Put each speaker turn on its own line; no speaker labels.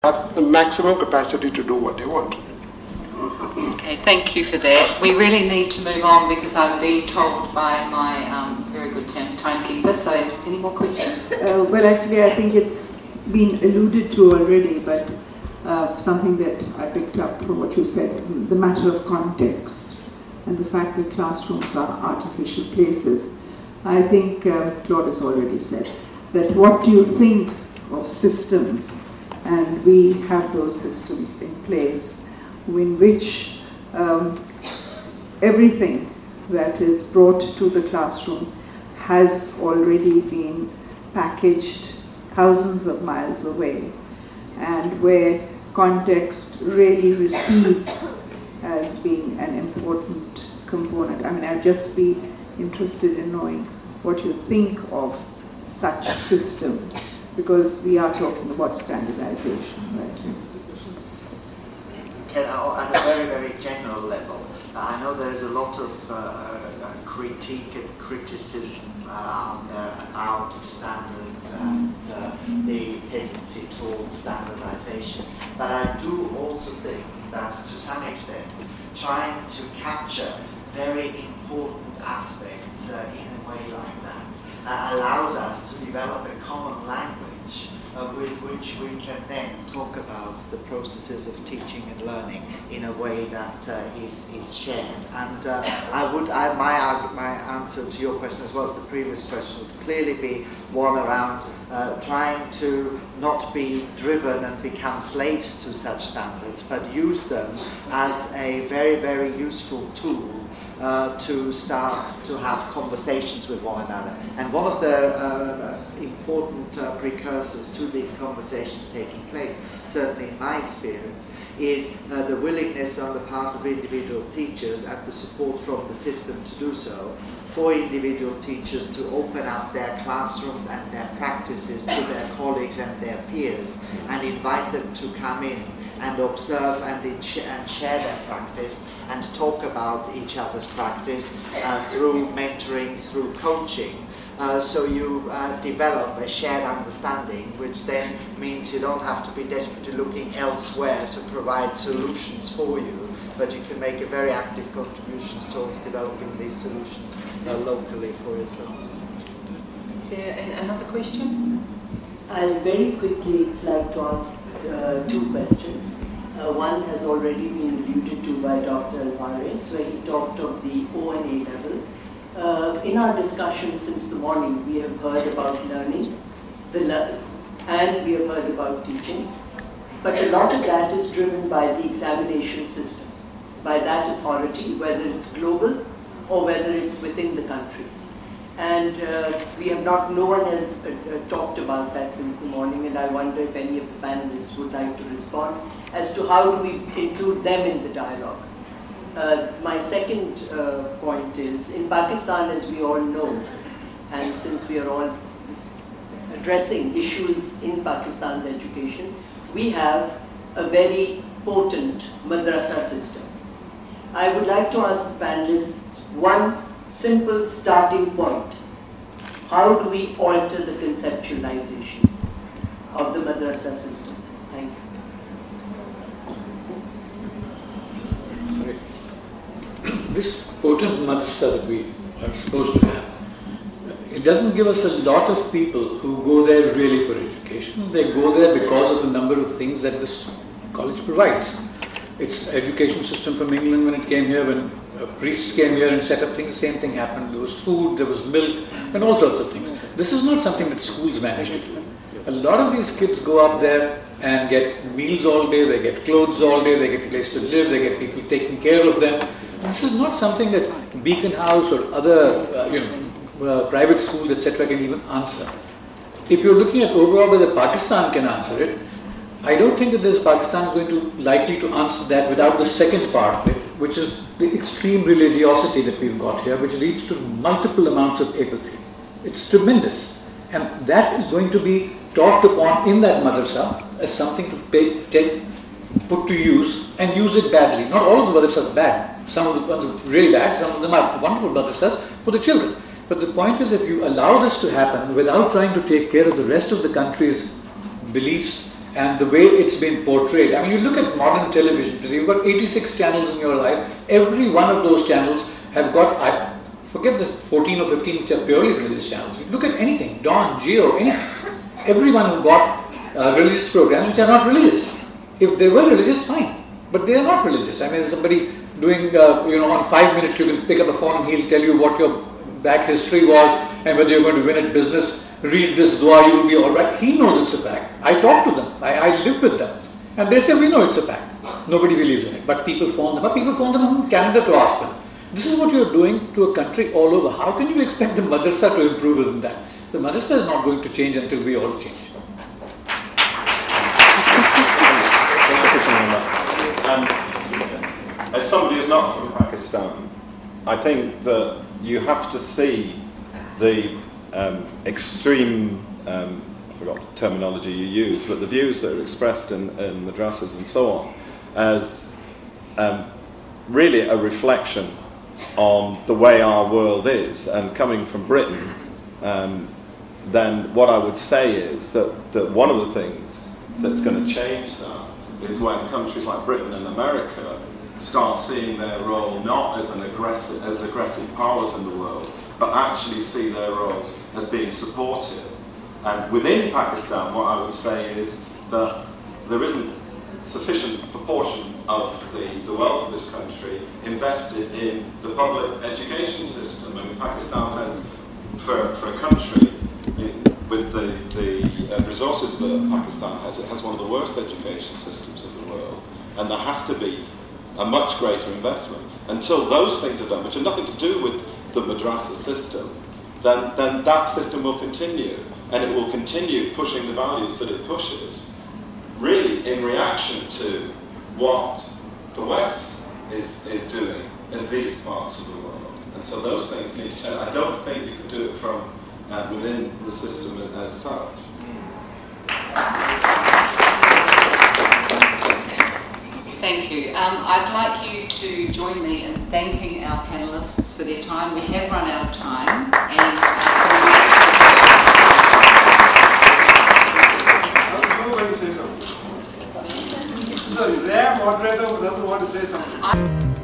have the maximum capacity to do what they want.
Okay, thank you for that. We really need to move on because I'm being told by my very good timekeeper. So, any more questions?
Well, actually, I think it's been alluded to already, but something that I picked up from what you said, the matter of context and the fact that classrooms are artificial places. I think Claude has already said that what do you think of systems, and we have those systems in place in which everything that is brought to the classroom has already been packaged thousands of miles away, and where context really recedes as being an important component. I mean, I'd just be interested in knowing what you think of such systems, because we are talking about standardization, right?
At a very, very general level, I know there is a lot of critique and criticism out there about standards and the tendency towards standardization. But I do also think that to some extent, trying to capture very important aspects in a way like that allows us to develop a common language with which we can then talk about the processes of teaching and learning in a way that is shared. And my answer to your question, as well as the previous question, would clearly be one around trying to not be driven and become slaves to such standards, but use them as a very, very useful tool to start to have conversations with one another. And one of the important precursors to these conversations taking place, certainly in my experience, is the willingness on the part of individual teachers and the support from the system to do so, for individual teachers to open up their classrooms and their practices to their colleagues and their peers and invite them to come in and observe and share their practice and talk about each other's practice through mentoring, through coaching. So you develop a shared understanding, which then means you don't have to be desperately looking elsewhere to provide solutions for you, but you can make a very active contribution towards developing these solutions locally for yourselves.
Is there another question?
I'll very quickly like to ask two questions. One has already been alluded to by Dr. Alvares, where he talked of the O and A level. In our discussion since the morning, we have heard about learning, and we have heard about teaching. But a lot of that is driven by the examination system, by that authority, whether it's global or whether it's within the country. And no one has talked about that since the morning, and I wonder if any of the panelists would like to respond as to how do we include them in the dialogue. My second point is, in Pakistan, as we all know, and since we are all addressing issues in Pakistan's education, we have a very potent madrasa system. I would like to ask the panelists one simple starting point. How do we alter the conceptualization of the madrasa system? Thank you.
This potent madrasa that we are supposed to have, it doesn't give us a lot of people who go there really for education. They go there because of the number of things that this college provides. It's education system from England when it came here, when priests came here and set up things, the same thing happened. There was food, there was milk, and all sorts of things. This is not something that schools manage to do. A lot of these kids go up there and get meals all day, they get clothes all day, they get a place to live, they get people taking care of them. This is not something that Beaconhouse or other private schools, etc. can even answer. If you're looking at overall whether Pakistan can answer it, I don't think that Pakistan is going to likely to answer that without the second part of it, which is the extreme religiosity that we've got here, which leads to multiple amounts of apathy. It's tremendous. And that is going to be talked upon in that madrasa as something to put to use and use it badly. Not all of the madrasas are bad. Some of the ones are really bad, some of them are wonderful madrasas for the children. But the point is, if you allow this to happen without trying to take care of the rest of the country's beliefs and the way it's been portrayed. I mean, you look at modern television today, you've got 86 channels in your life. Every one of those channels have got, I forget this, 14 or 15 which are purely religious channels. You look at anything, Dawn, Geo, anything. Everyone has got religious programs which are not religious. If they were religious, fine. But they are not religious. I mean, somebody doing, on 5 minutes you can pick up the phone and he'll tell you what your back history was and whether you're going to win at business. Read this dua, you will be alright. He knows it's a fact. I talk to them. I live with them. And they say, we know it's a fact. Nobody believes in it. But people phone them. But people phone them from Canada to ask them. This is what you're doing to a country all over. How can you expect the madrasa to improve within that? The madrasa is not going to change until we all change.
As somebody who's not from Pakistan, I think that you have to see the extreme, I forgot the terminology you use, but the views that are expressed in madrasas and so on as really a reflection on the way our world is. And coming from Britain, then what I would say is that one of the things that's going to change that is when countries like Britain and America start seeing their role not as aggressive powers in the world, but actually see their roles as being supportive. And within Pakistan, what I would say is that there isn't sufficient proportion of the wealth of this country invested in the public education system. I mean, Pakistan has, for a country with the resources that Pakistan has, it has one of the worst education systems in the world. And there has to be a much greater investment. Until those things are done, which have nothing to do with the madrasa system, then that system will continue. And it will continue pushing the values that it pushes, really in reaction to what the West is doing in these parts of the world. And so those things need to change. I don't think you can do it from within the system as such.
Thank you. I'd like you to join me in thanking our panellists for their time. We have run out of time. And
Sorry, rare moderator doesn't want to say something.